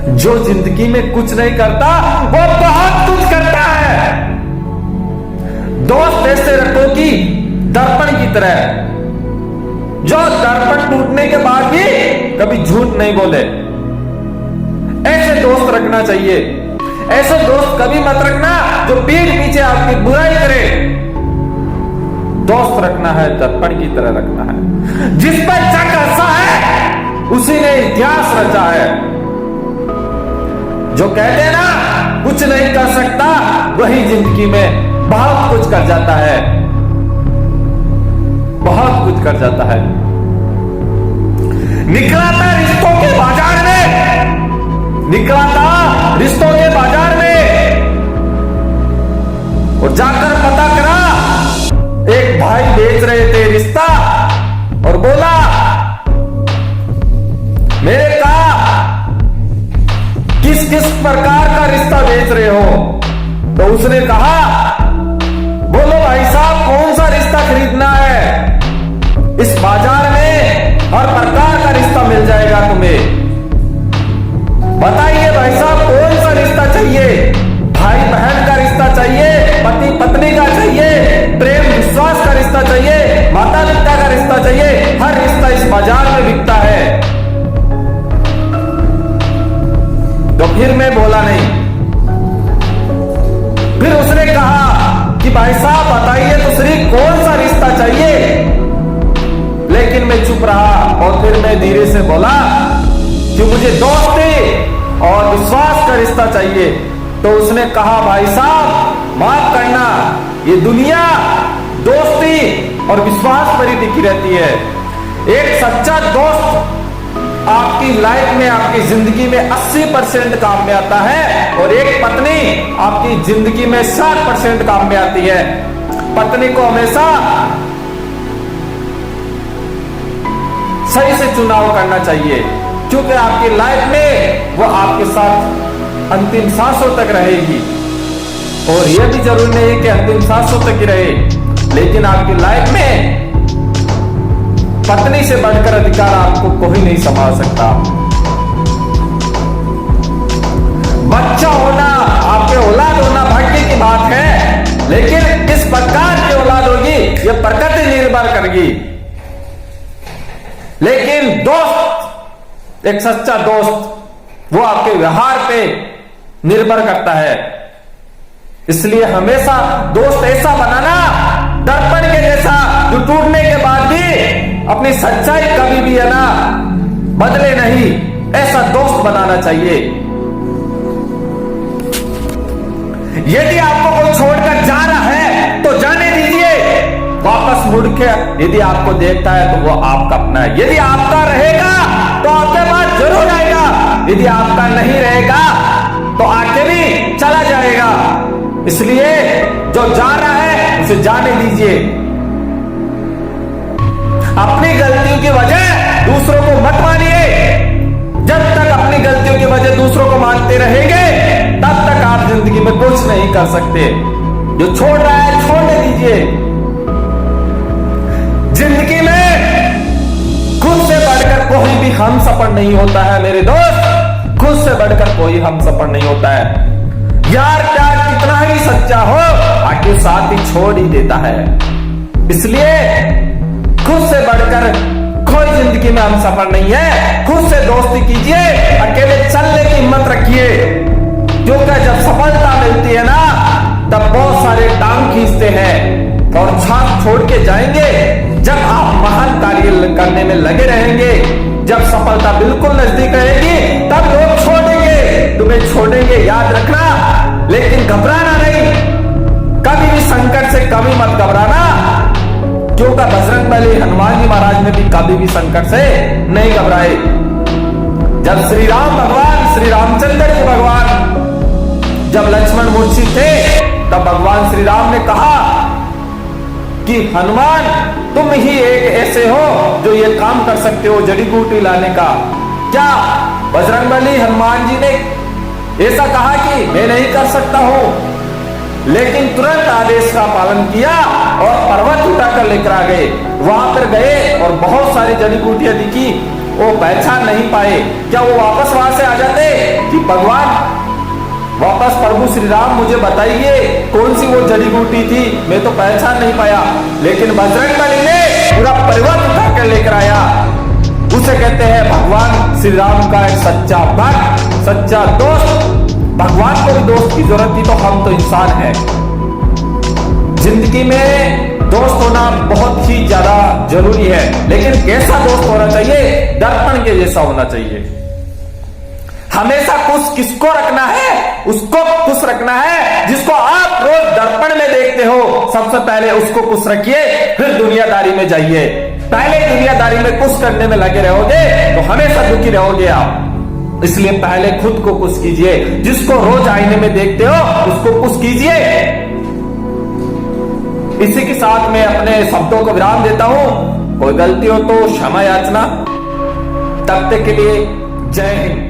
जो जिंदगी में कुछ नहीं करता वो बहुत कुछ करता है। दोस्त ऐसे रखो कि दर्पण की तरह, जो दर्पण टूटने के बाद भी कभी झूठ नहीं बोले। ऐसे दोस्त रखना चाहिए। ऐसे दोस्त कभी मत रखना जो पीठ पीछे आपकी बुराई करे। दोस्त रखना है दर्पण की तरह रखना है। जिस पर जग हंसा है उसी ने इतिहास रचा है। जो कहते हैं ना कुछ नहीं कर सकता, वही जिंदगी में बहुत कुछ कर जाता है, बहुत कुछ कर जाता है। निकला था रिश्तों के बाजार में, निकला था रिश्तों के बाजार में, और जाकर पता करा एक भाई बेच रहे थे रिश्ता, और बोला मेरे कहा किस किस प्रकार का रिश्ता बेच रहे हो? तो उसने कहा बोलो भाई साहब कौन सा रिश्ता खरीदना है? इस बाजार में हर प्रकार का रिश्ता मिल जाएगा तुम्हें। बताइए भाई साहब कौन सा रिश्ता चाहिए? भाई बहन का रिश्ता चाहिए, पति पत्नी का चाहिए, प्रेम विश्वास का रिश्ता चाहिए, माता पिता का रिश्ता चाहिए। हर रिश्ता इस बाजार में बिकता है। तो फिर मैं बोला नहीं। फिर उसने कहा कि भाई साहब बताइए तो सही कौन सा रिश्ता चाहिए? लेकिन मैं चुप रहा, और फिर मैं धीरे से बोला कि मुझे दोस्ती और विश्वास का रिश्ता चाहिए। तो उसने कहा भाई साहब माफ करना, ये दुनिया दोस्ती और विश्वास पर ही टिकी रहती है। एक सच्चा दोस्त आपकी लाइफ में, आपकी जिंदगी में 80% काम में आता है, और एक पत्नी आपकी जिंदगी में 60% काम में आती है। पत्नी को हमेशा सही से चुनाव करना चाहिए, क्योंकि आपकी लाइफ में वो आपके साथ अंतिम सांसों तक रहेगी। और यह भी जरूरी नहीं है कि अंतिम सांसों तक ही रहे, लेकिन आपकी लाइफ में पत्नी से बढ़कर अधिकार आपको कोई नहीं संभाल सकता। बच्चा होना, आपके औलाद होना भाग्य की बात है, लेकिन किस प्रकार की औलाद होगी यह प्रकृति निर्भर करेगी। लेकिन दोस्त, एक सच्चा दोस्त, वो आपके व्यवहार पे निर्भर करता है। इसलिए हमेशा दोस्त ऐसा बनाना दर्पण के जैसा, जो टूटने के बाद भी अपनी सच्चाई कभी भी है ना बदले नहीं। ऐसा दोस्त बनाना चाहिए। यदि आपको कोई छोड़कर जा रहा है तो जाने दीजिए, वापस मुड़ के यदि आपको देखता है तो वो आपका अपना है। यदि आपका रहेगा तो आपके पास जरूर आएगा, यदि आपका नहीं रहेगा तो आके भी चला जाएगा। इसलिए जो जा रहा है उसे जाने दीजिए। अपनी गलतियों की वजह दूसरों को मत मानिए। जब तक अपनी गलतियों की वजह दूसरों को मानते रहेंगे तब तक आप जिंदगी में कुछ नहीं कर सकते। जो छोड़ रहा है छोड़ने दीजिए। जिंदगी में खुद से बढ़कर कोई भी हमसफर नहीं होता है मेरे दोस्त, खुद से बढ़कर कोई हमसफर नहीं होता है। यार प्यार कितना ही सच्चा हो, आखिर साथ ही छोड़ ही देता है। इसलिए खुद से बढ़कर कोई जिंदगी में हमसफर नहीं है। खुद से दोस्ती कीजिए, अकेले चलने की हिम्मत रखिए, क्योंकि जब सफलता मिलती है ना तब बहुत सारे टांग खींचते हैं और छाप छोड़ के जाएंगे। जब आप महान कार्य करने में लगे रहेंगे, जब सफलता बिल्कुल नजदीक रहेगी तब लोग छोड़ेंगे, तुम्हें छोड़ेंगे, याद रखना। लेकिन घबराना नहीं, कभी भी संकट से कभी मत घबराना, क्योंकि बजरंगबली हनुमान जी महाराज ने भी कभी भी संकट से नहीं घबराए। जब श्री राम भगवान, श्री रामचंद्र जी भगवान जब लक्ष्मण मूर्छित थे तब भगवान श्री राम ने कहा कि हनुमान तुम ही एक ऐसे हो जो ये काम कर सकते हो, जड़ी बूटी लाने का। क्या बजरंगबली हनुमान जी ने ऐसा कहा कि मैं नहीं कर सकता हूं? लेकिन तुरंत आदेश का पालन किया और पर्वत उठाकर लेकर आ गए। वहां पर गए और बहुत सारी जड़ी बूटियां दिखी, वो पहचान नहीं पाए। क्या वो वापस वहां से आ जाते कि भगवान वापस प्रभु श्री राम मुझे बताइए कौन सी वो जड़ी बूटी थी, मैं तो पहचान नहीं पाया। लेकिन बजरंगबली ने पूरा पर्वत उठाकर लेकर आया। उसे कहते हैं भगवान श्री राम का एक सच्चा भक्त, सच्चा दोस्त। भगवान को भी दोस्त की जरूरत थी, तो हम तो इंसान हैं। जिंदगी में दोस्त होना बहुत ही ज्यादा जरूरी है, लेकिन कैसा दोस्त होना चाहिए? दर्पण के जैसा होना चाहिए। हमेशा खुश किसको रखना है? उसको खुश रखना है जिसको आप रोज दर्पण में देखते हो। सबसे पहले उसको खुश रखिए, फिर दुनियादारी में जाइए। पहले दुनियादारी में खुश करने में लगे रहोगे तो हमेशा दुखी रहोगे आप। इसलिए पहले खुद को खुश कीजिए। जिसको रोज आईने में देखते हो उसको खुश कीजिए। इसी के साथ मैं अपने शब्दों को विराम देता हूं। कोई गलती हो तो क्षमा याचना। तब तक के लिए जय हिंद।